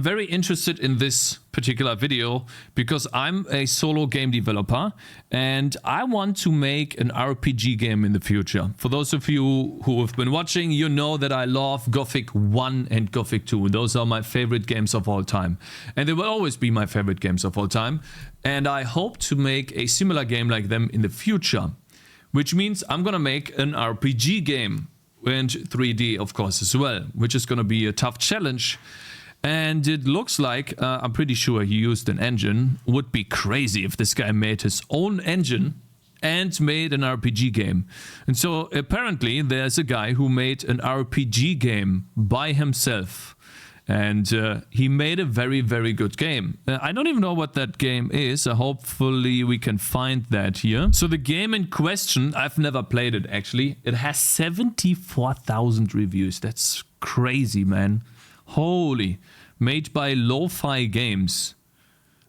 very interested in this particular video because I'm a solo game developer and I want to make an RPG game in the future. For those of you who have been watching, you know that I love Gothic 1 and Gothic 2. Those are my favorite games of all time. And they will always be my favorite games of all time. And I hope to make a similar game like them in the future. Which means I'm gonna make an RPG game. And 3D, of course, as well. Which is gonna be a tough challenge. And it looks like, I'm pretty sure he used an engine. Would be crazy if this guy made his own engine and made an RPG game. And so apparently there's a guy who made an RPG game by himself. And he made a very, very good game. I don't even know what that game is. Hopefully we can find that here. So the game in question, I've never played it actually. It has 74,000 reviews. That's crazy, man. Holy. Made by Lo-Fi Games.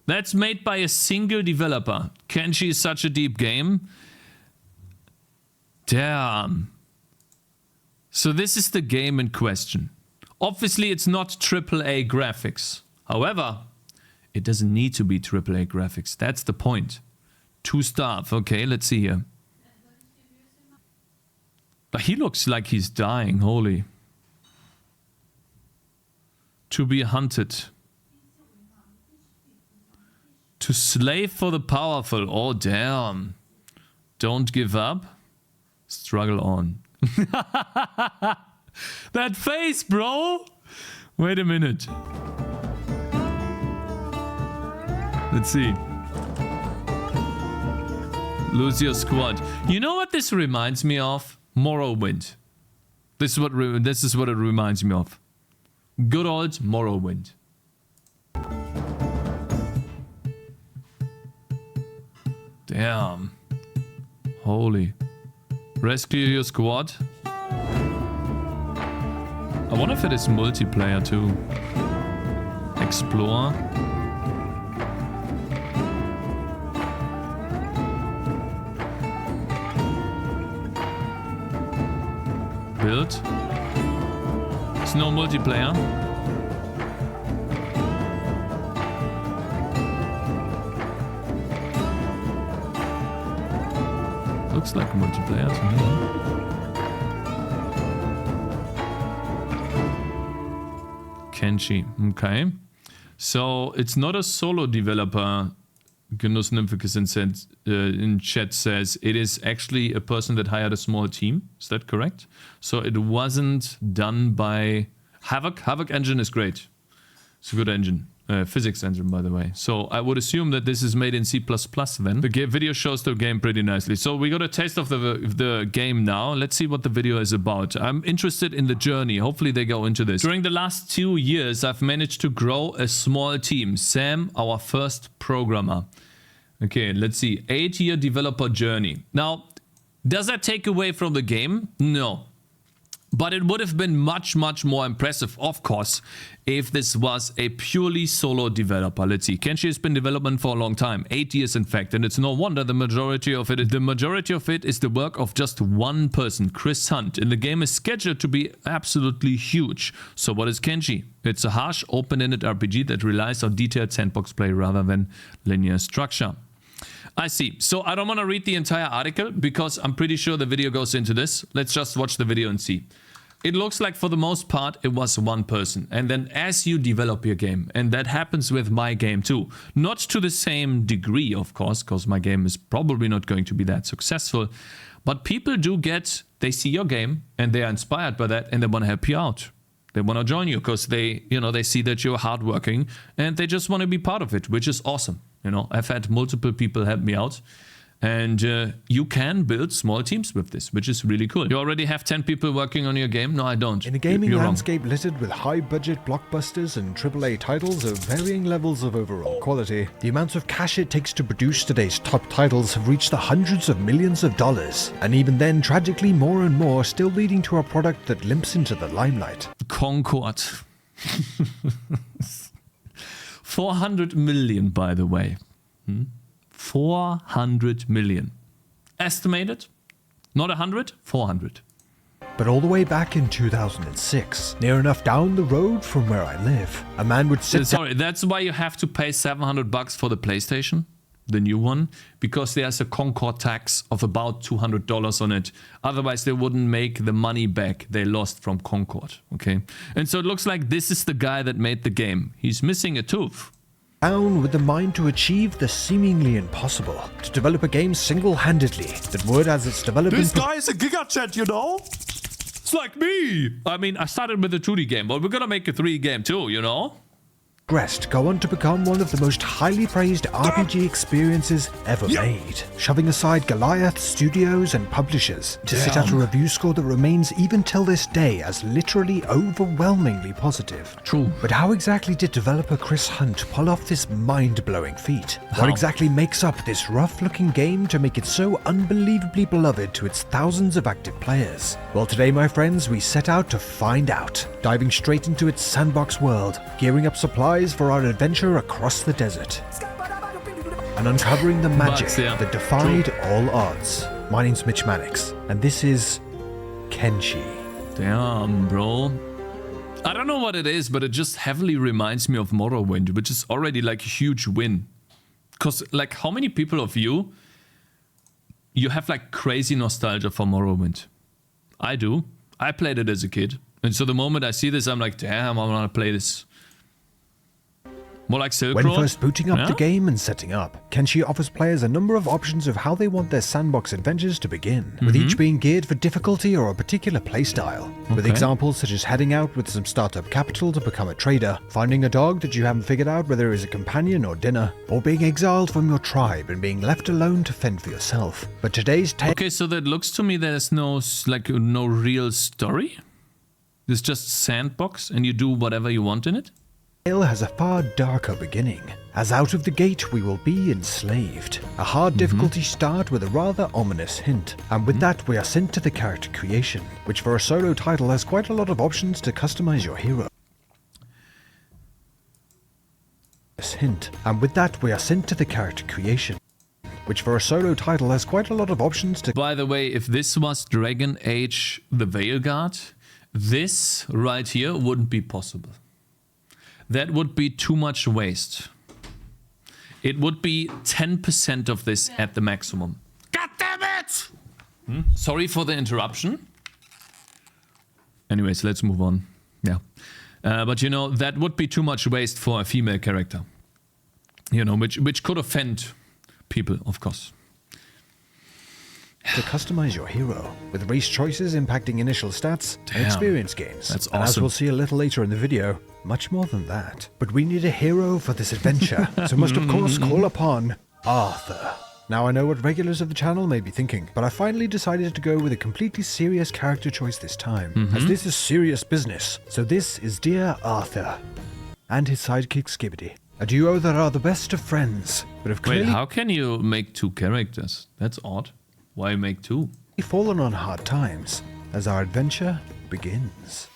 That's made by a single developer. Kenshi is such a deep game. Damn. So this is the game in question. Obviously it's not AAA graphics. However, it doesn't need to be AAA graphics. That's the point. 2 stars. Okay, let's see here. But he looks like he's dying. Holy. To be hunted. To slave for the powerful. Oh, damn. Don't give up. Struggle on. That face, bro. Wait a minute. Let's see. Lose your squad. You know what this reminds me of? Morrowind. This is what it reminds me of. Good old Morrowind. Damn. Holy. Rescue your squad. I wonder if it is multiplayer too. Explore. Build. It's no multiplayer. Looks like multiplayer to me. Kenshi, okay. So it's not a solo developer. Genuss Nymphikus in chat says it is actually a person that hired a small team. Is that correct? So it wasn't done by Havoc. Havoc engine is great. It's a good engine. Physics engine, by the way. So I would assume that this is made in C++ then. The video shows the game pretty nicely. So we got a taste of the game now. Let's see what the video is about. I'm interested in the journey. Hopefully they go into this. During the last 2 years, I've managed to grow a small team. Sam, our first programmer. Okay, let's see. 8-year developer journey. Now, does that take away from the game? No. But it would have been much, much more impressive, of course, if this was a purely solo developer. Let's see. Kenshi has been in development for a long time, 8 years in fact, and it's no wonder the majority of it is the work of just one person, Chris Hunt, and the game is scheduled to be absolutely huge. So what is Kenshi? It's a harsh, open-ended RPG that relies on detailed sandbox play rather than linear structure. I see. So I don't want to read the entire article because I'm pretty sure the video goes into this. Let's just watch the video and see. It looks like for the most part it was one person. And then as you develop your game, and that happens with my game too. Not to the same degree, of course, because my game is probably not going to be that successful. But people they see your game and they are inspired by that and they want to help you out. They want to join you because they see that you're hardworking and they just want to be part of it, which is awesome. You know, I've had multiple people help me out and you can build small teams with this, which is really cool. You already have 10 people working on your game? No, I don't. In a gaming landscape littered with high-budget blockbusters and AAA titles of varying levels of overall quality, the amount of cash it takes to produce today's top titles have reached the hundreds of millions of dollars, and even then, tragically, more and more still leading to a product that limps into the limelight. Concord. 400 million, by the way. 400 million. Estimated? Not 100? 400. But all the way back in 2006, near enough down the road from where I live, a man would sit down. Sorry, that's why you have to pay $700 for the PlayStation, the new one, because there's a Concord tax of about $200 on it. Otherwise, they wouldn't make the money back they lost from Concord. Okay, and so it looks like this is the guy that made the game. He's missing a tooth. Down with the mind to achieve the seemingly impossible, to develop a game single-handedly that would, as its development... This guy is a gigachat, you know? It's like me! I mean, I started with a 2D game, but we're gonna make a 3D game too, you know? Progressed go on to become one of the most highly praised RPG experiences ever made, shoving aside Goliath studios and publishers to sit at a review score that remains even till this day as literally overwhelmingly positive. True. But how exactly did developer Chris Hunt pull off this mind-blowing feat? What exactly makes up this rough-looking game to make it so unbelievably beloved to its thousands of active players? Well, today, my friends, we set out to find out, diving straight into its sandbox world, gearing up supplies for our adventure across the desert, and uncovering the magic that defied all odds. My name's Mitch Mannix, and this is Kenshi. Damn, bro. I don't know what it is, but it just heavily reminds me of Morrowind, which is already like a huge win. Because, like, how many people of you have like crazy nostalgia for Morrowind? I do. I played it as a kid. And so the moment I see this, I'm like, damn, I want to play this. More like Silk Road. When first booting up the game and setting up, Kenshi offers players a number of options of how they want their sandbox adventures to begin, with each being geared for difficulty or a particular playstyle. With examples such as heading out with some startup capital to become a trader, finding a dog that you haven't figured out whether it is a companion or dinner, or being exiled from your tribe and being left alone to fend for yourself. But today's tale... Okay, so that looks to me there's no real story. It's just sandbox and you do whatever you want in it. Has a far darker beginning, as out of the gate we will be enslaved. A hard difficulty start with a rather ominous hint, and with that we are sent to the character creation, which for a solo title has quite a lot of options to customize your hero. By the way, if this was Dragon Age the Veilguard, this right here wouldn't be possible. That would be too much waste. It would be 10% of this at the maximum. God damn it! Sorry for the interruption. Anyways, let's move on. Yeah. But you know, that would be too much waste for a female character. You know, which could offend people, of course. To customize your hero, with race choices impacting initial stats and experience gains. That's awesome. And as we'll see a little later in the video, much more than that. But we need a hero for this adventure, so must of course call upon Arthur. Now I know what regulars of the channel may be thinking, but I finally decided to go with a completely serious character choice this time, as this is serious business. So this is Dear Arthur, and his sidekick Skibbity. A duo that are the best of friends, but have clearly... Wait, how can you make two characters? That's odd. Why make two? Fallen on hard times as our adventure begins.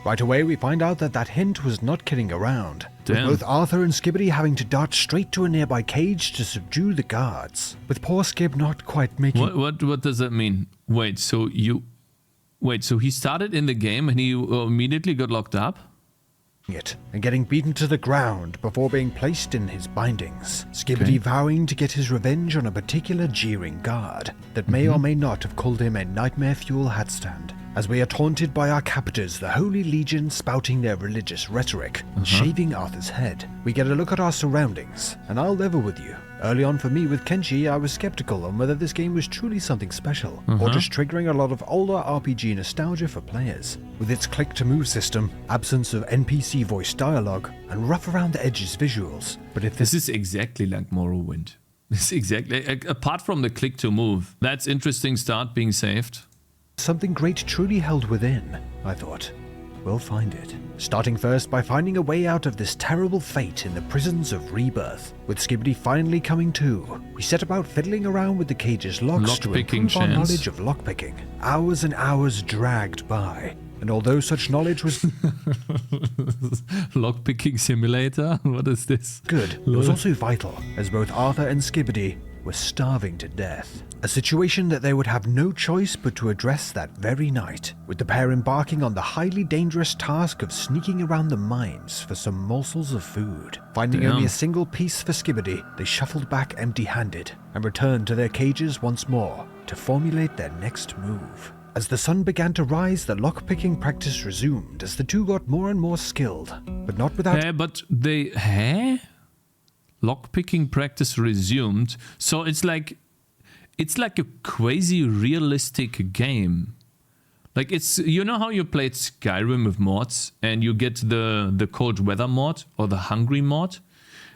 Right away we find out that hint was not kidding around, with both Arthur and Skibbity having to dart straight to a nearby cage to subdue the guards, with poor Skib not quite making... What does that mean? Wait, so he started in the game and he immediately got locked up? it and getting beaten to the ground before being placed in his bindings, Skibbity vowing to get his revenge on a particular jeering guard that may or may not have called him a nightmare fuel hatstand. As we are taunted by our captors, the Holy Legion spouting their religious rhetoric and shaving Arthur's head, we get a look at our surroundings, and I'll level with you. Early on for me with Kenshi, I was skeptical on whether this game was truly something special, or just triggering a lot of older RPG nostalgia for players, with its click-to-move system, absence of NPC voice dialogue, and rough-around-the-edges visuals. But if this is exactly like Morrowind. This is exactly, apart from the click-to-move, that's interesting start being saved. Something great truly held within, I thought. We'll find it. Starting first by finding a way out of this terrible fate in the prisons of Rebirth. With Skibbity finally coming to, we set about fiddling around with the cage's locks to improve our knowledge of lockpicking. Hours and hours dragged by, and although such knowledge was lockpicking simulator? What is this? Good, it was also vital, as both Arthur and Skibbity were starving to death. A situation that they would have no choice but to address that very night, with the pair embarking on the highly dangerous task of sneaking around the mines for some morsels of food. Finding only a single piece for Skibidi, they shuffled back empty-handed and returned to their cages once more to formulate their next move. As the sun began to rise, the lockpicking practice resumed as the two got more and more skilled, but not without... Lockpicking practice resumed. So it's like a quasi-realistic game. Like it's, you know how you played Skyrim with mods and you get the cold weather mod or the hungry mod?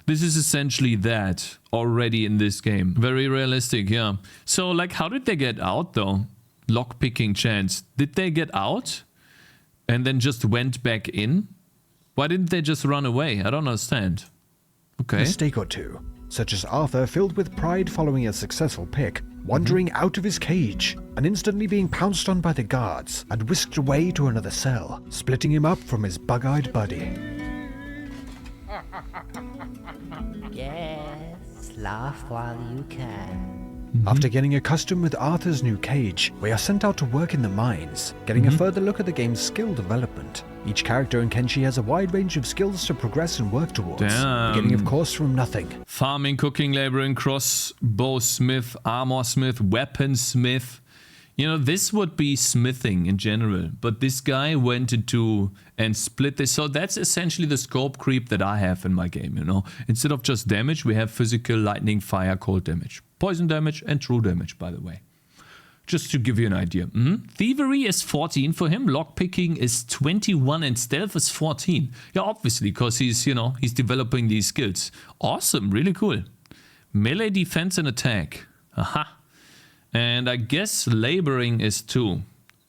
This is essentially that already in this game. Very realistic, yeah. So like how did they get out though? Lockpicking chance. Did they get out and then just went back in? Why didn't they just run away? I don't understand. Okay. A mistake or two, such as Arthur, filled with pride following a successful pick, wandering out of his cage and instantly being pounced on by the guards and whisked away to another cell, splitting him up from his bug-eyed buddy. Yes, laugh while you can. After getting accustomed with Arthur's new cage, we are sent out to work in the mines, getting a further look at the game's skill development. Each character in Kenshi has a wide range of skills to progress and work towards, beginning of course from nothing. Farming, cooking, laboring, crossbow smith, armor smith, weapon smith. You know, this would be smithing in general, but this guy went into and split this. So that's essentially the scope creep that I have in my game, you know. Instead of just damage, we have physical, lightning, fire, cold damage. Poison damage and true damage, by the way. Just to give you an idea. Thievery is 14 for him. Lockpicking is 21 and stealth is 14. Yeah, obviously, because he's, you know, he's developing these skills. Awesome, really cool. Melee defense and attack. Aha. And I guess laboring is 2.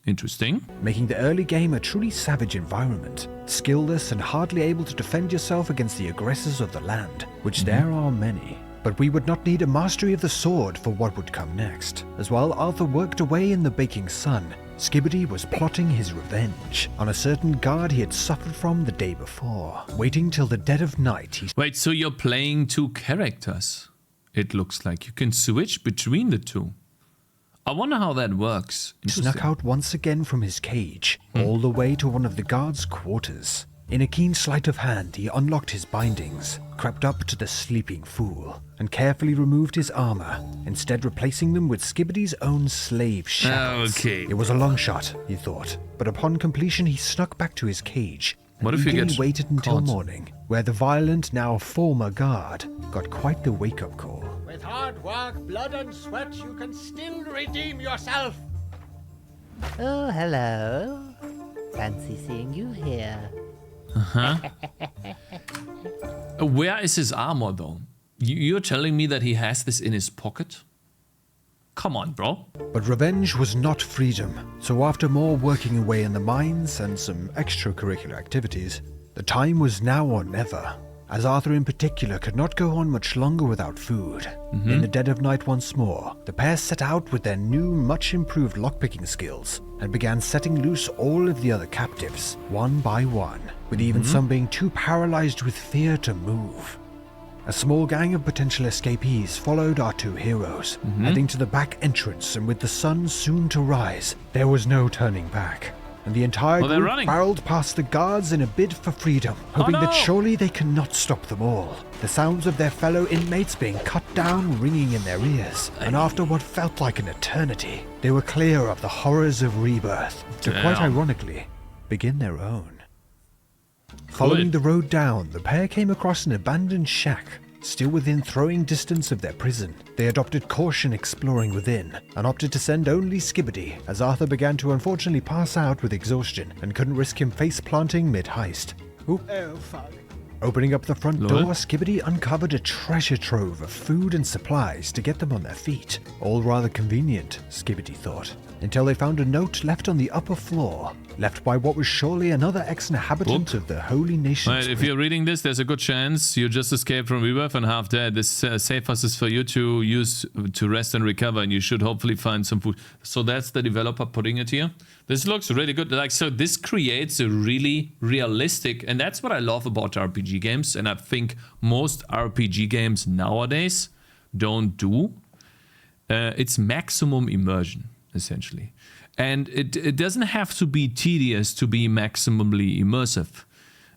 Interesting. Making the early game a truly savage environment. Skillless and hardly able to defend yourself against the aggressors of the land, which there are many. But we would not need a mastery of the sword for what would come next. As while Arthur worked away in the baking sun, Skibidi was plotting his revenge on a certain guard he had suffered from the day before. Waiting till the dead of night, he... Wait, so you're playing 2 characters? It looks like you can switch between the 2. I wonder how that works. Snuck out once again from his cage, all the way to one of the guard's quarters. In a keen sleight of hand, he unlocked his bindings, crept up to the sleeping fool, and carefully removed his armor, instead replacing them with Skibidi's own slave shackles. Okay. It was a long shot, he thought, but upon completion he snuck back to his cage, and what if he gets waited until caught? morning, where the violent, now former guard, got quite the wake-up call. With hard work, blood and sweat, you can still redeem yourself. Oh, hello. Fancy seeing you here. Where is his armor though? You're telling me that he has this in his pocket? Come on, bro. But revenge was not freedom, so after more working away in the mines and some extracurricular activities, the time was now or never, as Arthur in particular could not go on much longer without food. In the dead of night once more, the pair set out with their new, much improved lockpicking skills and began setting loose all of the other captives, one by one, with even some being too paralyzed with fear to move. A small gang of potential escapees followed our 2 heroes, heading to the back entrance, and with the sun soon to rise, there was no turning back. And the entire group barreled past the guards in a bid for freedom, hoping that surely they cannot stop them all. The sounds of their fellow inmates being cut down ringing in their ears, and after what felt like an eternity, they were clear of the horrors of rebirth, to quite ironically, begin their own. Following the road down, the pair came across an abandoned shack, still within throwing distance of their prison. They adopted caution exploring within, and opted to send only Skibidi, as Arthur began to unfortunately pass out with exhaustion, and couldn't risk him face-planting mid-heist. Oh, fuck. Opening up the front door, Skibidi uncovered a treasure trove of food and supplies to get them on their feet. All rather convenient, Skibidi thought, until they found a note left on the upper floor, left by what was surely another ex-inhabitant of the Holy Nation. Right, if you're reading this, there's a good chance you just escaped from rebirth and half dead. This safe house is for you to use to rest and recover, and you should hopefully find some food. So that's the developer putting it here. This looks really good. Like, so this creates a really realistic, and that's what I love about RPG games, and I think most RPG games nowadays don't do. it's maximum immersion, essentially. And it doesn't have to be tedious to be maximally immersive.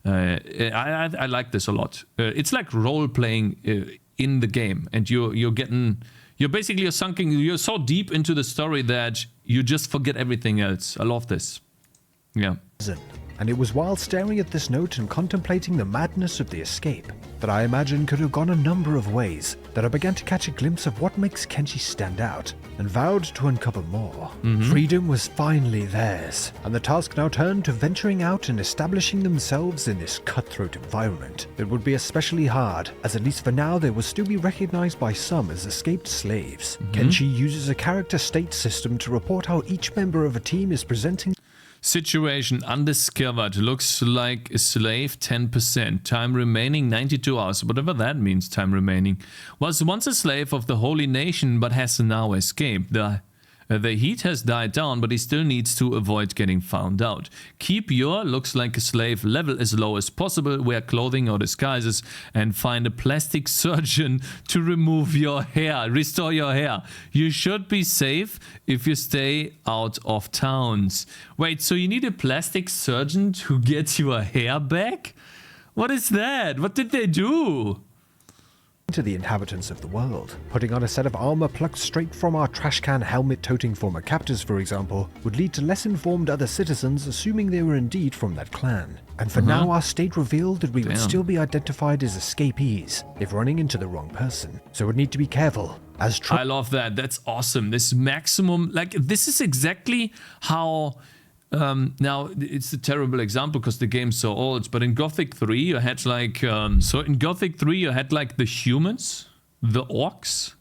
I like this a lot. It's like role-playing in the game, and you're so deep into the story that you just forget everything else. I love this. Yeah. And it was while staring at this note and contemplating the madness of the escape that I imagine could have gone a number of ways that I began to catch a glimpse of what makes Kenshi stand out and vowed to uncover more. Freedom was finally theirs, and the task now turned to venturing out and establishing themselves in this cutthroat environment. It would be especially hard, as at least for now they will still be recognized by some as escaped slaves. Kenshi uses a character state system to report how each member of a team is presenting. Situation undiscovered, looks like a slave 10%, time remaining 92 hours, whatever that means, time remaining. Was once a slave of the holy nation but has now escaped. The heat has died down, but he still needs to avoid getting found out. Keep your looks like a slave level as low as possible, wear clothing or disguises, and find a plastic surgeon to remove your hair, restore your hair. You should be safe if you stay out of towns. Wait, so you need a plastic surgeon to get your hair back? What is that? What did they do? To the inhabitants of the world. Putting on a set of armor plucked straight from our trash can helmet-toting former captors, for example, would lead to less informed other citizens assuming they were indeed from that clan. And for now, our state revealed that we would still be identified as escapees if running into the wrong person. So we'd need to be careful. I love that. That's awesome. This maximum, like, this is exactly how... now, it's a terrible example because the game's so old, but in Gothic 3 you had like, the humans, the orcs,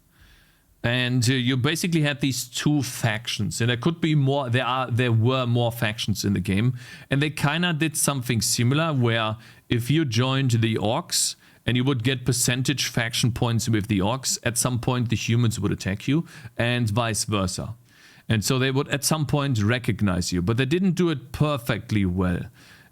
and you basically had these two factions, and there could be more, there were more factions in the game, and they kinda did something similar where if you joined the orcs and you would get percentage faction points with the orcs, at some point the humans would attack you, and vice versa. And so they would at some point recognize you, but they didn't do it perfectly well.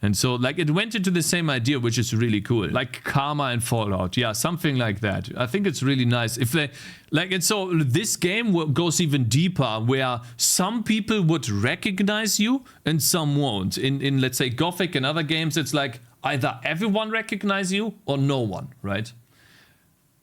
And so like it went into the same idea, which is really cool. Like Karma and Fallout. Yeah, something like that. I think it's really nice. If they like, and so this game goes even deeper where some people would recognize you and some won't. In let's say Gothic and other games, it's like either everyone recognize you or no one, right?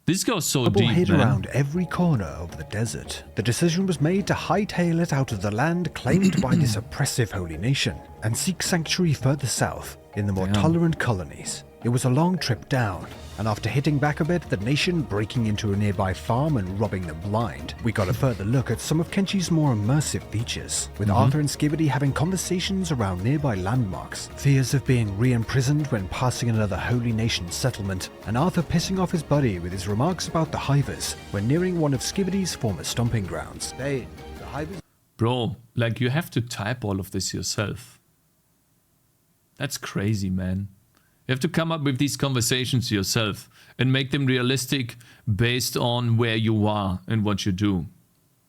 This goes so deep, hid man. Around every corner of the desert. The decision was made to hightail it out of the land claimed by this oppressive holy nation and seek sanctuary further south in the more tolerant colonies. It was a long trip down, and after hitting back a bit, the nation breaking into a nearby farm and robbing them blind, we got a further look at some of Kenshi's more immersive features, with Arthur and Skibidi having conversations around nearby landmarks, fears of being re-imprisoned when passing another holy nation settlement, and Arthur pissing off his buddy with his remarks about the Hivers when nearing one of Skibidi's former stomping grounds. The Hivers... Bro, like you have to type all of this yourself. That's crazy, man. You have to come up with these conversations yourself and make them realistic based on where you are and what you do.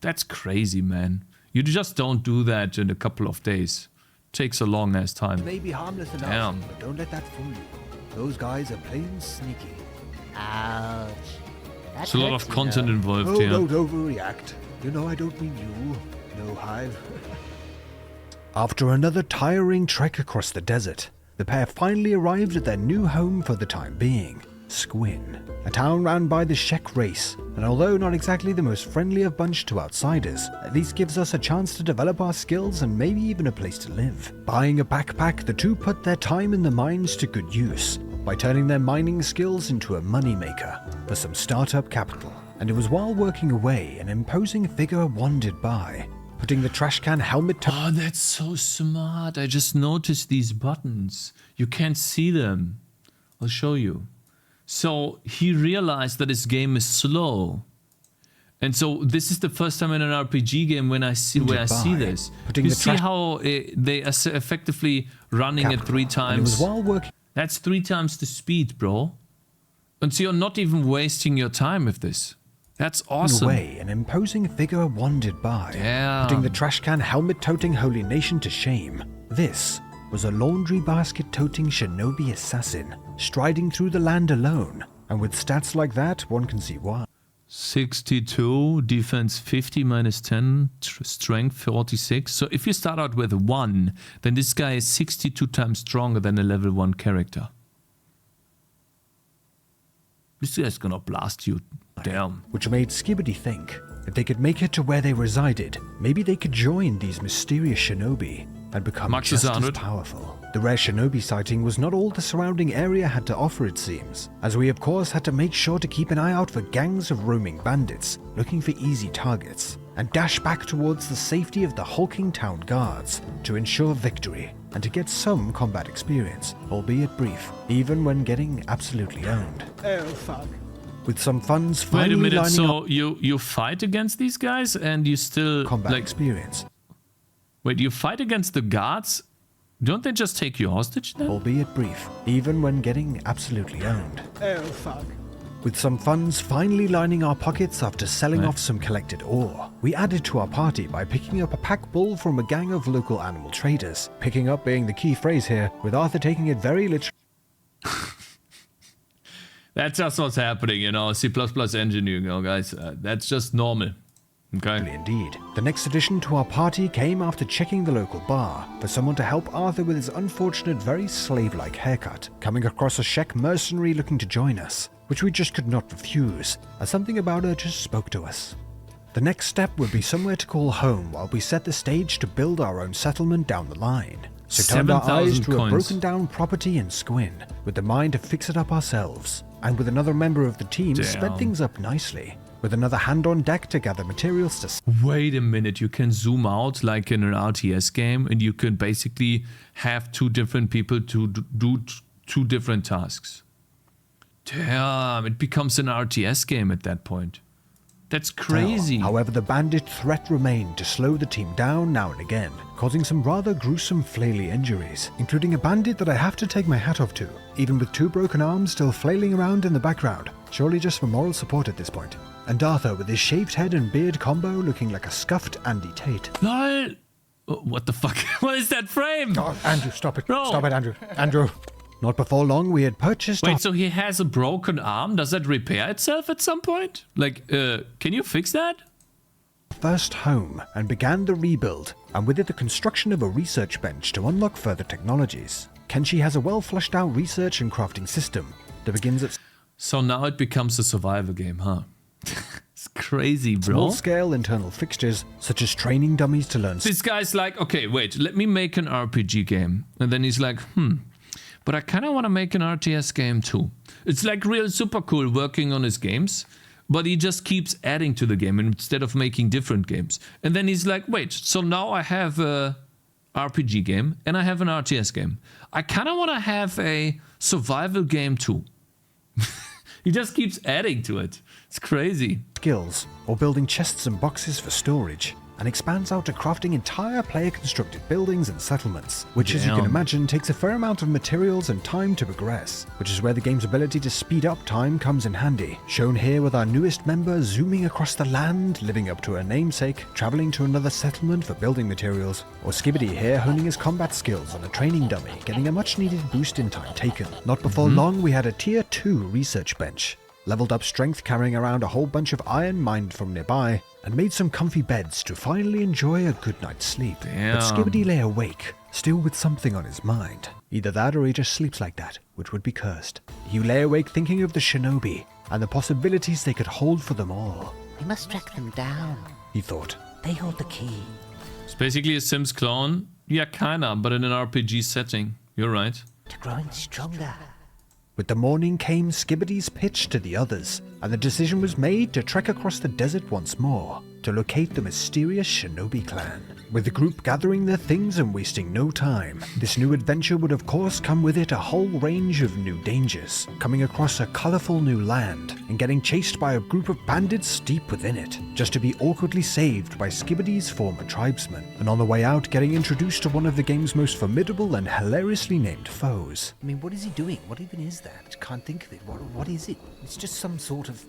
That's crazy, man. You just don't do that in a couple of days. It takes a long ass time. May be harmless enough, but don't let that fool you. Those guys are plain sneaky. Ouch. There's a lot of content involved here. Don't overreact. You know I don't mean you. No Hive. After another tiring trek across the desert, the pair finally arrived at their new home for the time being, Squin, a town ran by the Shek race, and although not exactly the most friendly of bunch to outsiders, at least gives us a chance to develop our skills and maybe even a place to live. Buying a backpack, the two put their time in the mines to good use by turning their mining skills into a moneymaker for some startup capital. And it was while working away an imposing figure wandered by, putting the trash can helmet to— Oh, that's so smart. I just noticed these buttons. You can't see them. I'll show you. So he realized that his game is slow. And so this is the first time in an RPG game when I see this. You see how they are effectively running at 3 times. And it was while working— That's 3 times the speed, bro. And so you're not even wasting your time with this. That's awesome. Away, an imposing figure wandered by, putting the trash can helmet-toting holy nation to shame. This was a laundry basket-toting shinobi assassin, striding through the land alone, and with stats like that, one can see why. 62, defense 50, minus 10, strength 46. So if you start out with 1, then this guy is 62 times stronger than a level 1 character. This guy's gonna blast you. Damn. Which made Skibidi think if they could make it to where they resided, maybe they could join these mysterious shinobi and become Max just is as 100. powerful. The rare shinobi sighting was not all the surrounding area had to offer, it seems, as we of course had to make sure to keep an eye out for gangs of roaming bandits looking for easy targets, and dash back towards the safety of the hulking town guards to ensure victory and to get some combat experience, albeit brief, even when getting absolutely owned. Oh, fuck. With some funds Wait a finally minute, lining so up you fight against these guys and you still combat like experience, wait, you fight against the guards? Don't they just take you hostage then? albeit brief, even when getting absolutely owned. Oh, fuck. With some funds finally lining our pockets after selling Right. off some collected ore, we added to our party by picking up a pack bull from a gang of local animal traders. Picking up being the key phrase here, with Arthur taking it very literally. That's just what's happening, you know, C++ engine, you know, guys. That's just normal. Okay. Indeed. The next addition to our party came after checking the local bar for someone to help Arthur with his unfortunate, very slave-like haircut, coming across a Shek mercenary looking to join us, which we just could not refuse, as something about her just spoke to us. The next step would be somewhere to call home while we set the stage to build our own settlement down the line. So turned our eyes 7,000 to a coins. broken down property in Squin, with the mind to fix it up ourselves, and with another member of the team sped Damn. things up nicely, with another hand on deck to gather materials to Wait a minute, you can zoom out like in an RTS game and you can basically have 2 different people to do 2 different tasks. Damn, it becomes an RTS game at that point. That's crazy. However, the bandit threat remained to slow the team down now and again, causing some rather gruesome flaily injuries, including a bandit that I have to take my hat off to, even with 2 broken arms still flailing around in the background, surely just for moral support at this point. And Arthur with his shaved head and beard combo looking like a scuffed Andy Tate. Lol. What the fuck? What is that frame? Oh, Andrew, stop it. No. Stop it, Andrew. Andrew. Not before long, we had purchased our Wait, so he has a broken arm? Does that repair itself at some point? Like, can you fix that? first home and began the rebuild, and with it the construction of a research bench to unlock further technologies. Kenshi has a well fleshed out research and crafting system that begins at So now it becomes a survival game, huh? It's crazy, bro. small scale internal fixtures such as training dummies to learn This guy's like, okay, wait, let me make an RPG game. And then he's like, but I kind of want to make an RTS game too. It's like real super cool working on his games, but he just keeps adding to the game instead of making different games. And then he's like, wait, so now I have a RPG game and I have an RTS game. I kind of want to have a survival game too. He just keeps adding to it. It's crazy. skills or building chests and boxes for storage, and expands out to crafting entire player constructed buildings and settlements, which as you can Damn. imagine takes a fair amount of materials and time to progress, which is where the game's ability to speed up time comes in handy, shown here with our newest member zooming across the land, living up to her namesake, travelling to another settlement for building materials, or Skibidi here honing his combat skills on a training dummy, getting a much needed boost in time taken. Not before long we had a tier 2 research bench, leveled up strength carrying around a whole bunch of iron mined from nearby, and made some comfy beds to finally enjoy a good night's sleep. Damn. But Skibidi lay awake, still with something on his mind. Either that or he just sleeps like that, which would be cursed. He lay awake thinking of the shinobi, and the possibilities they could hold for them all. We must track them down. He thought. They hold the key. It's basically a Sims clone. Yeah, kinda, but in an RPG setting. You're right. To growing stronger. With the morning came Skibidi's pitch to the others, and the decision was made to trek across the desert once more to locate the mysterious shinobi clan. With the group gathering their things and wasting no time, this new adventure would of course come with it a whole range of new dangers, coming across a colourful new land and getting chased by a group of bandits deep within it, just to be awkwardly saved by Skibidi's former tribesmen, and on the way out getting introduced to one of the game's most formidable and hilariously named foes. I mean, what is he doing? What even is that? I can't think of it. What is it? It's just some sort of...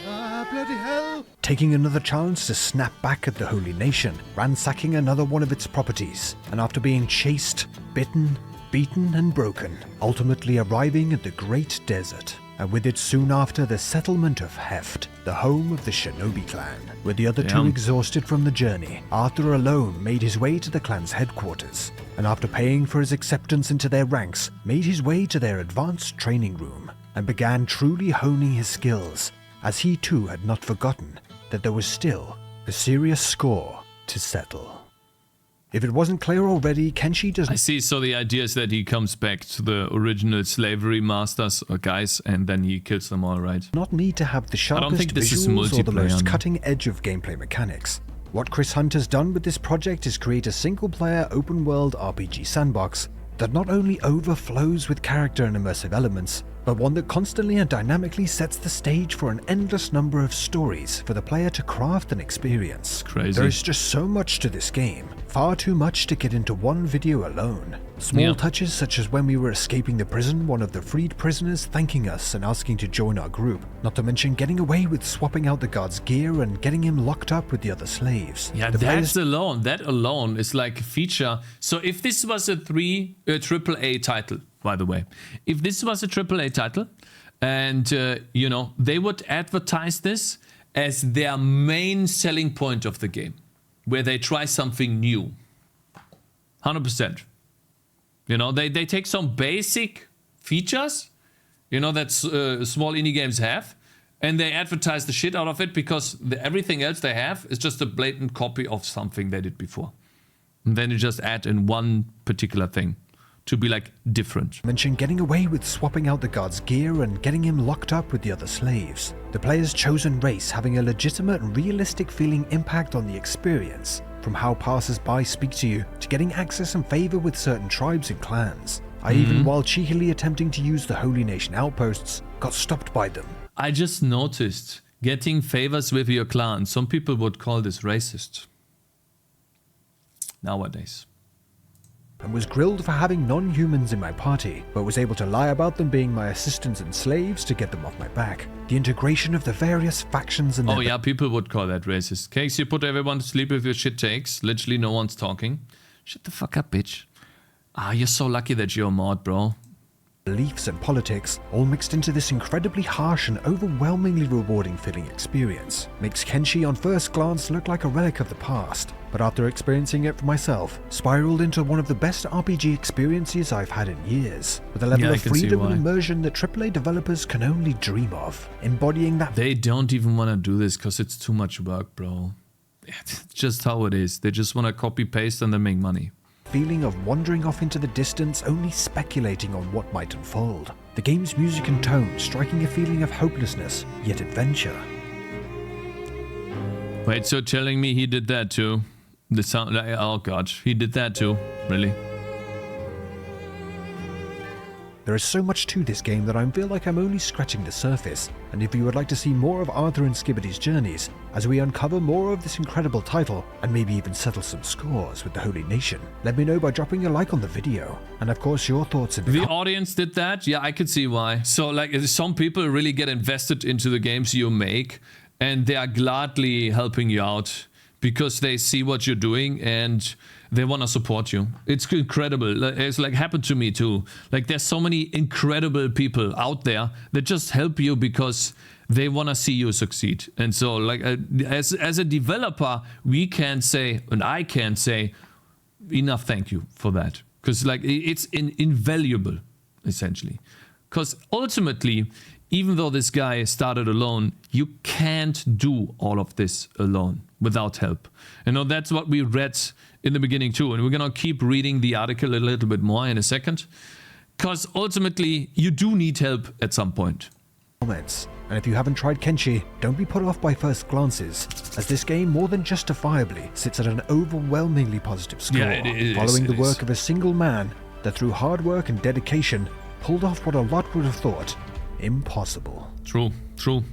Ah, bloody hell! Taking another chance to snap back at the Holy Nation, ransacking another one of its properties, and after being chased, bitten, beaten and broken, ultimately arriving at the Great Desert. and with it soon after the settlement of Heft, the home of the Shinobi clan. With the other two exhausted from the journey, Arthur alone made his way to the clan's headquarters, and after paying for his acceptance into their ranks, made his way to their advanced training room, and began truly honing his skills, as he too had not forgotten that there was still a serious score to settle. If it wasn't clear already, Kenshi does... I see, so the idea is that he comes back to the original slavery masters or guys and then he kills them all, right? Not need to have the sharpest this is visuals or the most multiplayer, no. cutting edge of gameplay mechanics. What Chris Hunt has done with this project is create a single-player open-world RPG sandbox that not only overflows with character and immersive elements, but one that constantly and dynamically sets the stage for an endless number of stories for the player to craft and experience. Crazy. There is just so much to this game, far too much to get into one video alone. Small touches such as when we were escaping the prison, one of the freed prisoners thanking us and asking to join our group, not to mention getting away with swapping out the guard's gear and getting him locked up with the other slaves. Yeah, that alone is like a feature. So if this was a AAA title, by the way, if this was a AAA title and, you know, they would advertise this as their main selling point of the game, where they try something new. 100%. You know, they take some basic features, you know, that small indie games have, and they advertise the shit out of it because everything else they have is just a blatant copy of something they did before. And then you just add in one particular thing to be like different. Mention getting away with swapping out the guard's gear and getting him locked up with the other slaves. The player's chosen race having a legitimate and realistic feeling impact on the experience, from how passers-by speak to you to getting access and favor with certain tribes and clans. I even, while cheekily attempting to use the Holy Nation outposts, got stopped by them. I just noticed getting favors with your clan. Some people would call this racist nowadays. And was grilled for having non-humans in my party, but was able to lie about them being my assistants and slaves to get them off my back. The integration of the various factions and... Oh yeah, people would call that racist. Cakez, you put everyone to sleep with your shit takes. Literally no one's talking. Shut the fuck up, bitch. Ah, you're so lucky that you're a mod, bro. Beliefs and politics, all mixed into this incredibly harsh and overwhelmingly rewarding feeling experience, makes Kenshi on first glance look like a relic of the past, but after experiencing it for myself, spiraled into one of the best RPG experiences I've had in years, with a level of freedom and immersion that AAA developers can only dream of, embodying that... They don't even want to do this because it's too much work, bro. It's just how it is. They just want to copy-paste and then make money. Feeling of wandering off into the distance, only speculating on what might unfold. The game's music and tone striking a feeling of hopelessness, yet adventure. Wait, so telling me he did that too? The sound, oh god, he did that too? Really? There is so much to this game that I feel like I'm only scratching the surface, and if you would like to see more of Arthur and Skibbity's journeys, as we uncover more of this incredible title, and maybe even settle some scores with the Holy Nation, let me know by dropping a like on the video, and of course your thoughts in the audience did that? Yeah, I could see why. So like, some people really get invested into the games you make, and they are gladly helping you out, because they see what you're doing and they want to support you. It's incredible. It's like happened to me too. Like there's so many incredible people out there that just help you because they want to see you succeed. And so like as a developer, we can say, and I can say, enough thank you for that. Because like it's invaluable, essentially. Because ultimately, even though this guy started alone, you can't do all of this alone without help. You know, that's what we read in the beginning too. And we're going to keep reading the article a little bit more in a second. Because ultimately, you do need help at some point. Comments. And if you haven't tried Kenshi, don't be put off by first glances, as this game more than justifiably sits at an overwhelmingly positive score, following the work of a single man that through hard work and dedication pulled off what a lot would have thought impossible. True, true.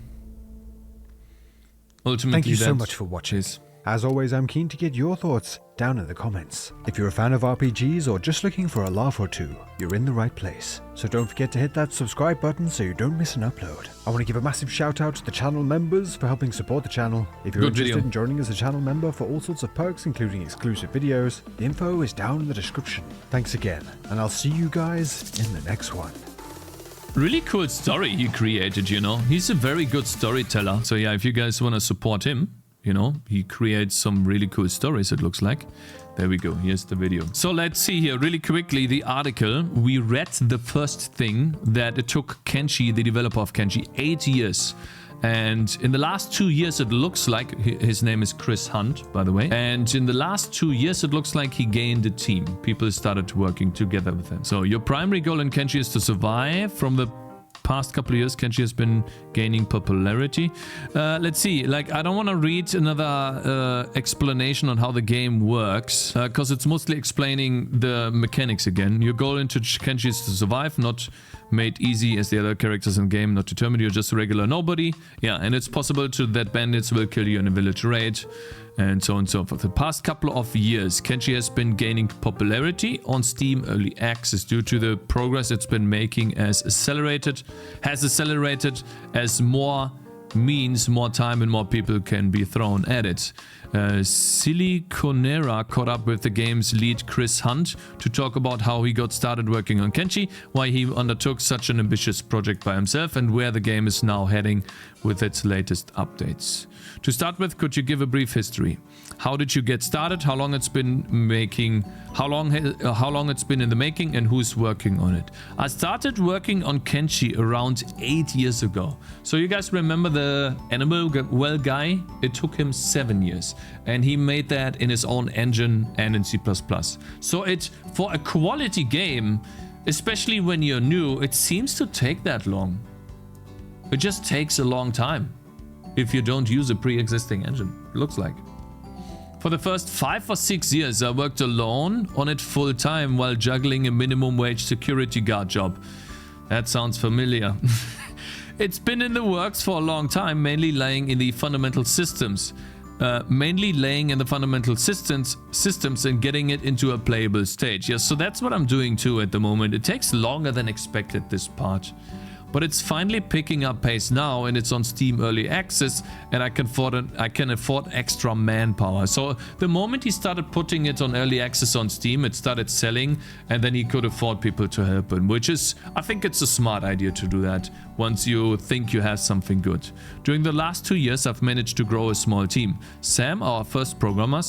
Ultimately, thank you so much for watching. As always, I'm keen to get your thoughts down in the comments. If you're a fan of RPGs or just looking for a laugh or two, you're in the right place. So don't forget to hit that subscribe button so you don't miss an upload. I want to give a massive shout out to the channel members for helping support the channel. If you're interested in joining as a channel member for all sorts of perks, including exclusive videos, the info is down in the description. Thanks again, and I'll see you guys in the next one. Really cool story he created, you know. He's a very good storyteller. So yeah, if you guys want to support him, you know, he creates some really cool stories, it looks like. There we go. Here's the video. So let's see here really quickly the article. We read the first thing that it took Kenshi, the developer of Kenshi, 8 years. And in the last 2 years, it looks like, his name is Chris Hunt, by the way. And in the last 2 years, it looks like he gained a team. People started working together with him. So your primary goal in Kenshi is to survive. From the past couple of years, Kenshi has been gaining popularity. Let's see, like, I don't want to read another explanation on how the game works, because it's mostly explaining the mechanics again. Your goal into Kenshi is to survive, not made easy as the other characters in the game, not determined. You're just a regular nobody. Yeah, and it's possible that bandits will kill you in a village raid, and so on and so forth. The past couple of years, Kenshi has been gaining popularity on Steam Early Access due to the progress it's been making has accelerated as more means, more time and more people can be thrown at it. Siliconera caught up with the game's lead Chris Hunt to talk about how he got started working on Kenshi, why he undertook such an ambitious project by himself, and where the game is now heading with its latest updates. To start with, could you give a brief history? How did you get started? How long it's been making? How long it's been in the making, and who's working on it? I started working on Kenshi around 8 years ago. So you guys remember the Animal Well guy? It took him 7 years, and he made that in his own engine and in C++. So for a quality game, especially when you're new, it seems to take that long. It just takes a long time if you don't use a pre-existing engine, it looks like. For the first 5 or 6 years, I worked alone on it full time while juggling a minimum wage security guard job. That sounds familiar. It's been in the works for a long time, mainly laying in the fundamental systems. Systems and getting it into a playable stage. Yes, so that's what I'm doing too at the moment. It takes longer than expected, this part. But it's finally picking up pace now, and it's on Steam Early Access, and I can afford extra manpower. So the moment he started putting it on Early Access on Steam, it started selling, and then he could afford people to help him, which is, I think it's a smart idea to do that once you think you have something good. During the last 2 years, I've managed to grow a small team. Sam, our first programmer,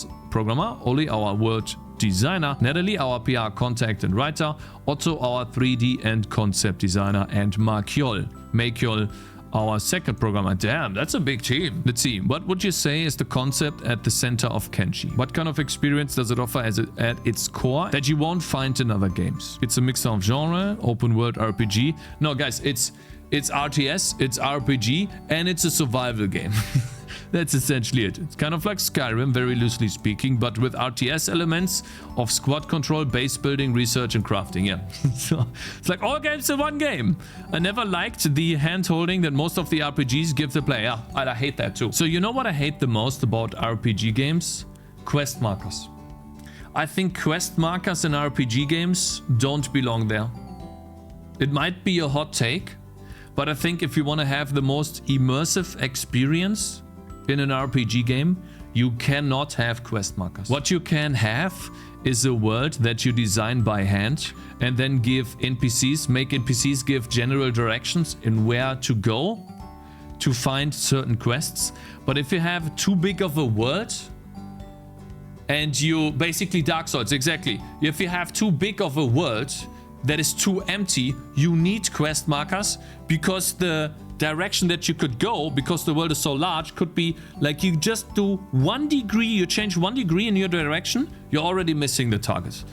Oli, our world designer, Natalie, our PR contact and writer, Otto, our 3D and concept designer, and Makyol, our second programmer. Damn, that's a big team. Let's see, what would you say is the concept at the center of Kenshi? What kind of experience does it offer at its core that you won't find in other games? It's a mix of genre, open world RPG. No, guys, it's RTS, it's RPG, and it's a survival game. That's essentially it. It's kind of like Skyrim, very loosely speaking, but with RTS elements of squad control, base building, research, and crafting. Yeah, so it's like all games in one game. I never liked the hand-holding that most of the RPGs give the player. Yeah, I hate that too. So you know what I hate the most about RPG games? Quest markers. I think quest markers in RPG games don't belong there. It might be a hot take, but I think if you want to have the most immersive experience in an RPG game, you cannot have quest markers. What you can have is a world that you design by hand and then make NPCs give general directions in where to go to find certain quests. But if you have too big of a world, and you basically Dark Souls, exactly. If you have too big of a world that is too empty, you need quest markers, because the direction that you could go, because the world is so large, could be like you just do 1 degree, you change 1 degree in your direction, you're already missing the target.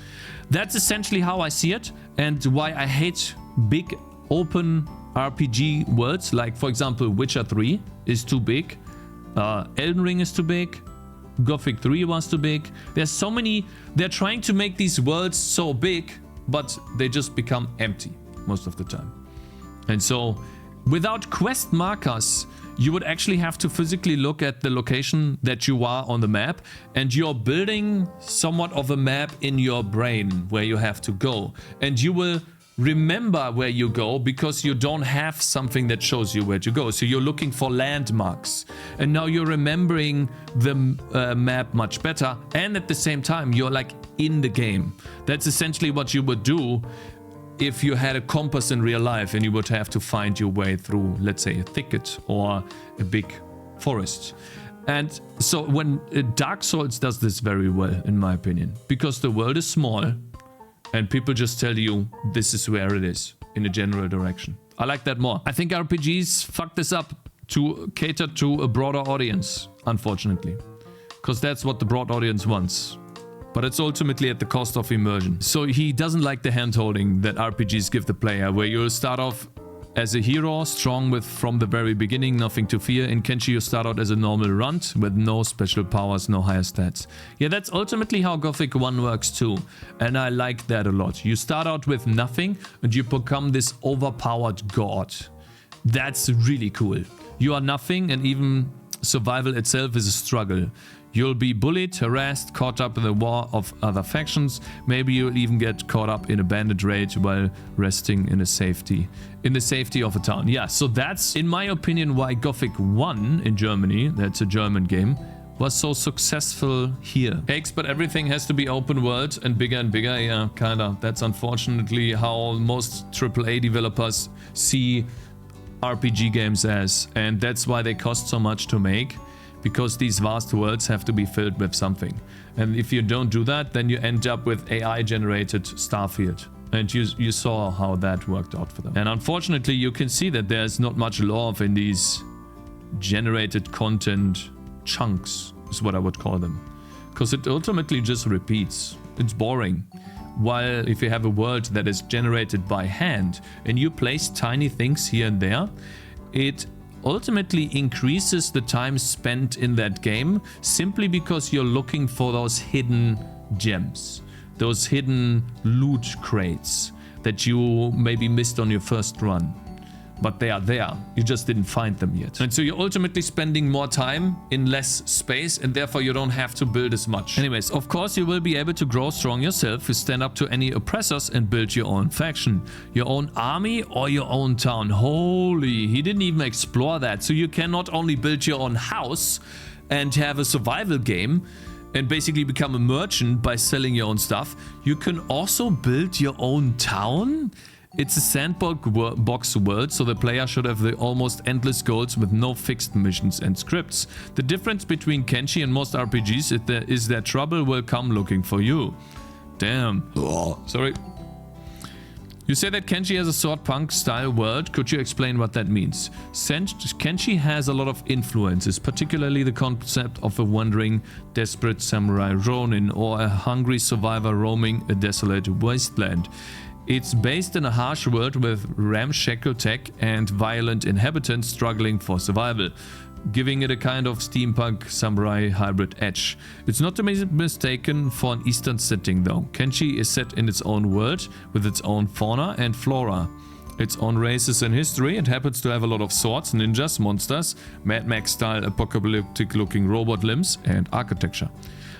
That's essentially how I see it, and why I hate big open RPG worlds, like for example Witcher 3 is too big, Elden Ring is too big, Gothic 3 was too big. There's so many, they're trying to make these worlds so big, but they just become empty most of the time. And so without quest markers, you would actually have to physically look at the location that you are on the map, and you're building somewhat of a map in your brain where you have to go. And you will remember where you go because you don't have something that shows you where to go. So you're looking for landmarks, and now you're remembering the map much better, and at the same time you're like in the game. That's essentially what you would do if you had a compass in real life and you would have to find your way through, let's say, a thicket or a big forest. And so when Dark Souls does this very well, in my opinion, because the world is small and people just tell you this is where it is in a general direction. I like that more. I think RPGs fuck this up to cater to a broader audience, unfortunately, because that's what the broad audience wants. But it's ultimately at the cost of immersion. So he doesn't like the hand-holding that RPGs give the player, where you'll start off as a hero, strong with from the very beginning, nothing to fear. In Kenshi, you start out as a normal runt with no special powers, no higher stats. Yeah, that's ultimately how Gothic 1 works too. And I like that a lot. You start out with nothing and you become this overpowered god. That's really cool. You are nothing, and even survival itself is a struggle. You'll be bullied, harassed, caught up in the war of other factions. Maybe you'll even get caught up in a bandit raid while resting in the safety of a town. Yeah, so that's, in my opinion, why Gothic 1 in Germany, that's a German game, was so successful here. Cakes, but everything has to be open world and bigger. Yeah, kinda. That's unfortunately how most AAA developers see RPG games as, and that's why they cost so much to make. Because these vast worlds have to be filled with something. And if you don't do that, then you end up with AI-generated Starfield. And you saw how that worked out for them. And unfortunately, you can see that there's not much love in these generated content chunks, is what I would call them. Because it ultimately just repeats. It's boring. While if you have a world that is generated by hand, and you place tiny things here and there, it ultimately increases the time spent in that game simply because you're looking for those hidden gems, those hidden loot crates that you maybe missed on your first run. But they are there, you just didn't find them yet. And so you're ultimately spending more time in less space, and therefore you don't have to build as much. Anyways, of course you will be able to grow strong yourself, you stand up to any oppressors and build your own faction, your own army or your own town. Holy, he didn't even explore that. So you can not only build your own house and have a survival game and basically become a merchant by selling your own stuff, you can also build your own town? It's a sandbox world, so the player should have the almost endless goals with no fixed missions and scripts. The difference between Kenshi and most RPGs is that trouble will come looking for you. Damn. Oh, sorry. You say that Kenshi has a sword punk style world. Could you explain what that means? Kenshi has a lot of influences, particularly the concept of a wandering, desperate samurai ronin or a hungry survivor roaming a desolate wasteland. It's based in a harsh world with ramshackle tech and violent inhabitants struggling for survival, giving it a kind of steampunk samurai hybrid edge. It's not to be mistaken for an Eastern setting though. Kenshi is set in its own world with its own fauna and flora, its own races and history. It happens to have a lot of swords, ninjas, monsters, Mad Max style apocalyptic looking robot limbs and architecture.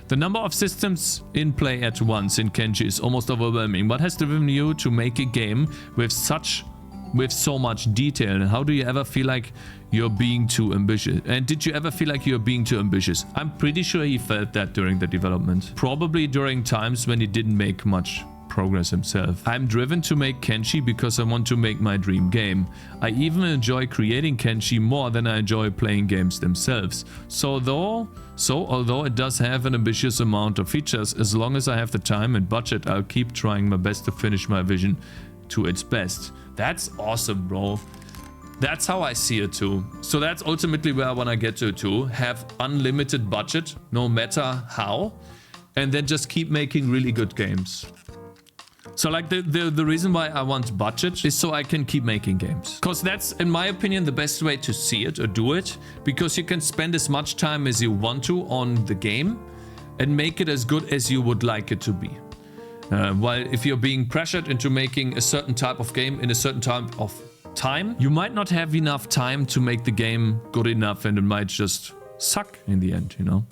The number of systems in play at once in Kenshi is almost overwhelming. What has driven you to make a game with so much detail? And how do you ever feel like you're being too ambitious? And did you ever feel like you're being too ambitious? I'm pretty sure he felt that during the development. Probably during times when he didn't make much progress himself. I'm driven to make Kenshi because I want to make my dream game. I even enjoy creating Kenshi more than I enjoy playing games themselves. Although it does have an ambitious amount of features, as long as I have the time and budget, I'll keep trying my best to finish my vision to its best. That's awesome, bro. That's how I see it too. So that's ultimately where I want to get to have unlimited budget, no matter how, and then just keep making really good games. So like the reason why I want budget is so I can keep making games. Because that's, in my opinion, the best way to see it or do it. Because you can spend as much time as you want to on the game and make it as good as you would like it to be. While if you're being pressured into making a certain type of game in a certain type of time, you might not have enough time to make the game good enough, and it might just suck in the end, you know?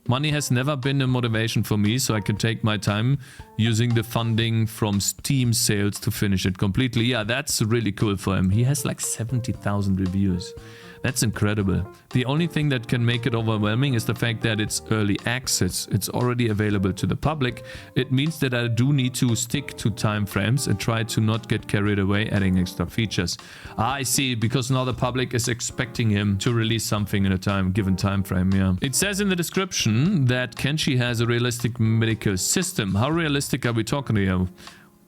Money has never been a motivation for me, so I can take my time using the funding from Steam sales to finish it completely. Yeah, that's really cool for him. He has like 70,000 reviews. That's incredible. The only thing that can make it overwhelming is the fact that it's early access. It's already available to the public. It means that I do need to stick to time frames and try to not get carried away adding extra features. I see, because now the public is expecting him to release something in a given time frame, yeah. It says in the description that Kenshi has a realistic medical system. How realistic are we talking here?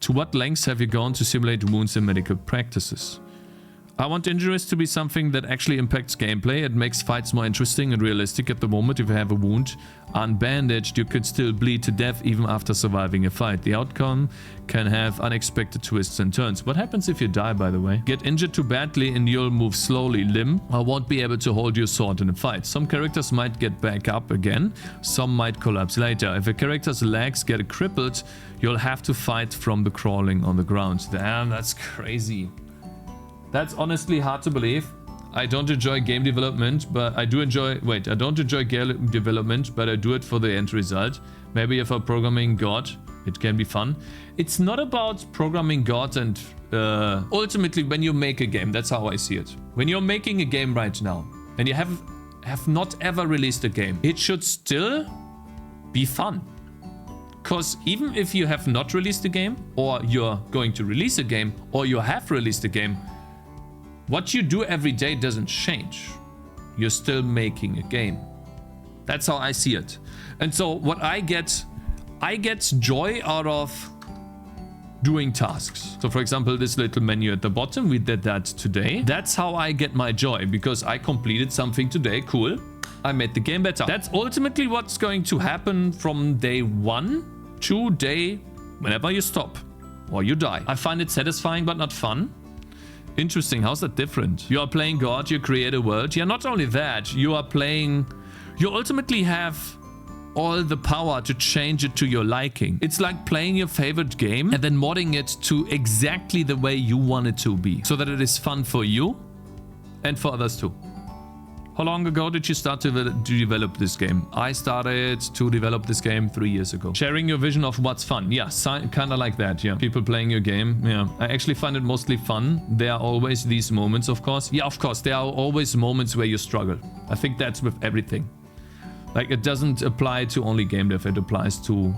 To what lengths have you gone to simulate wounds in medical practices? I want injuries to be something that actually impacts gameplay. It makes fights more interesting and realistic. At the moment, if you have a wound unbandaged, you could still bleed to death even after surviving a fight. The outcome can have unexpected twists and turns. What happens if you die, by the way? Get injured too badly and you'll move slowly, limp, or won't be able to hold your sword in a fight. Some characters might get back up again. Some might collapse later. If a character's legs get crippled, you'll have to fight from the crawling on the ground. Damn, that's crazy. That's honestly hard to believe. I don't enjoy game development, but I do enjoy... Wait, I don't enjoy game development, but I do it for the end result. Maybe if I'm programming God, it can be fun. It's not about programming God and... ultimately, when you make a game, that's how I see it. When you're making a game right now, and you have not ever released a game, it should still be fun. Because even if you have not released a game, or you're going to release a game, or you have released a game, what you do every day doesn't change. You're still making a game. That's how I see it. And so what I get joy out of doing tasks. So for example, this little menu at the bottom, we did that today. That's how I get my joy, because I completed something today. Cool. I made the game better. That's ultimately what's going to happen from day 1 to day whenever you stop or you die. I find it satisfying but not fun. Interesting, how's that different? You are playing God, you create a world. Yeah, not only that, you ultimately have all the power to change it to your liking. It's like playing your favorite game and then modding it to exactly the way you want it to be, so that it is fun for you and for others too. How long ago did you start to develop this game? I started to develop this game 3 years ago. Sharing your vision of what's fun. Yeah, kind of like that, yeah. People playing your game, yeah. I actually find it mostly fun. There are always these moments, of course. Yeah, of course, there are always moments where you struggle. I think that's with everything. Like, it doesn't apply to only Gamedev, it applies to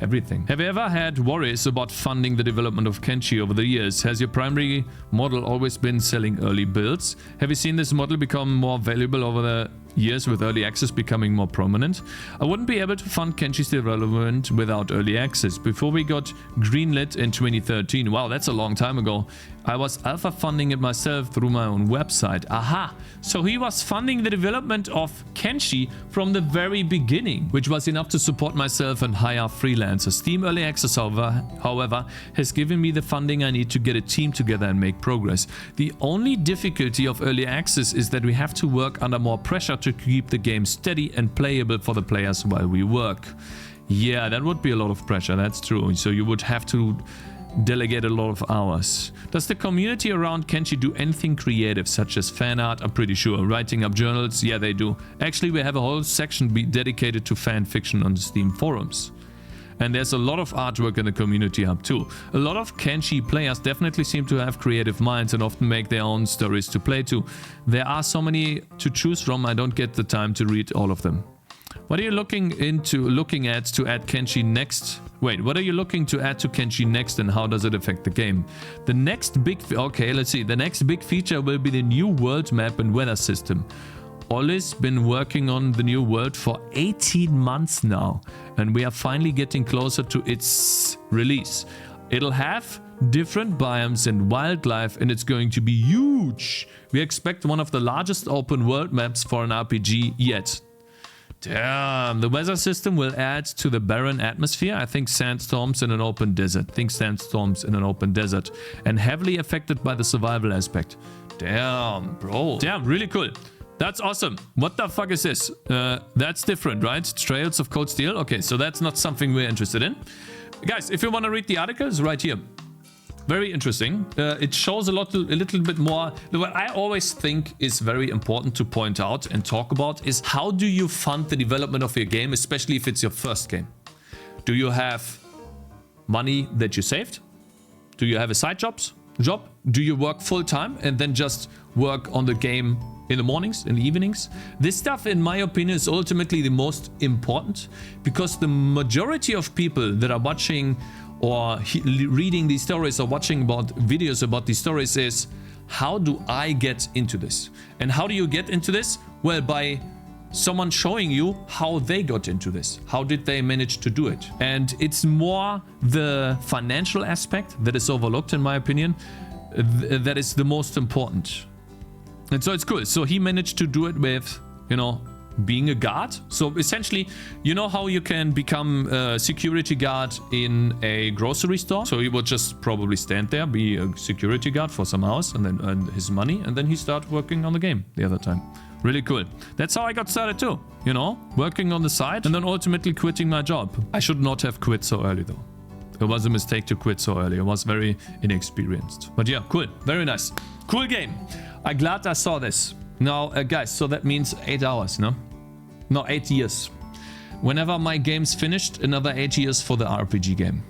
everything. Have you ever had worries about funding the development of Kenshi over the years? Has your primary model always been selling early builds? Have you seen this model become more valuable over the years with early access becoming more prominent? I wouldn't be able to fund Kenshi's development without early access. Before we got greenlit in 2013, wow, that's a long time ago, I was alpha funding it myself through my own website. Aha! So he was funding the development of Kenshi from the very beginning, which was enough to support myself and hire freelancers. Steam Early Access, however, has given me the funding I need to get a team together and make progress. The only difficulty of early access is that we have to work under more pressure to keep the game steady and playable for the players while we work. Yeah, that would be a lot of pressure, that's true. So you would have to delegate a lot of hours. Does the community around Kenshi do anything creative, such as fan art? I'm pretty sure. Writing up journals? Yeah, they do. Actually, we have a whole section dedicated to fan fiction on the Steam forums. And there's a lot of artwork in the community hub too. A lot of Kenshi players definitely seem to have creative minds and often make their own stories to play to. There are so many to choose from, I don't get the time to read all of them. What are you looking at to add Kenshi next? Wait, what are you looking to add to Kenshi next, and how does it affect the game? The next big... Okay, let's see. The next big feature will be the new world map and weather system. Ollie's been working on the new world for 18 months now, and we are finally getting closer to its release. It'll have different biomes and wildlife, and it's going to be huge. We expect one of the largest open world maps for an RPG yet. Damn, the weather system will add to the barren atmosphere. I think sandstorms in an open desert. And heavily affected by the survival aspect. Damn, bro. Damn, really cool. That's awesome. What the fuck is this? That's different, right? Trails of Cold Steel. Okay, so that's not something we're interested in. Guys, if you want to read the articles, right here. Very interesting. It shows a little bit more. What I always think is very important to point out and talk about is how do you fund the development of your game, especially if it's your first game. Do you have money that you saved? Do you have a side job? Do you work full time and then just work on the game in the mornings, in the evenings. This stuff, in my opinion, is ultimately the most important, because the majority of people that are watching or reading these stories or watching about videos about these stories is, how do I get into this? And how do you get into this? Well, by someone showing you how they got into this. How did they manage to do it? And it's more the financial aspect that is overlooked, in my opinion, that is the most important. And so it's cool. So he managed to do it with, you know, being a guard. So essentially, you know how you can become a security guard in a grocery store? So he would just probably stand there, be a security guard for some hours, and then earn his money, and then he started working on the game the other time. Really cool. That's how I got started too, you know, working on the side and then ultimately quitting my job. I should not have quit so early though. It was a mistake to quit so early. I was very inexperienced. But yeah, cool. Very nice. Cool game. I'm glad I saw this. Now, guys, so that means 8 hours, no? No, 8 years. Whenever my game's finished, another 8 years for the RPG game.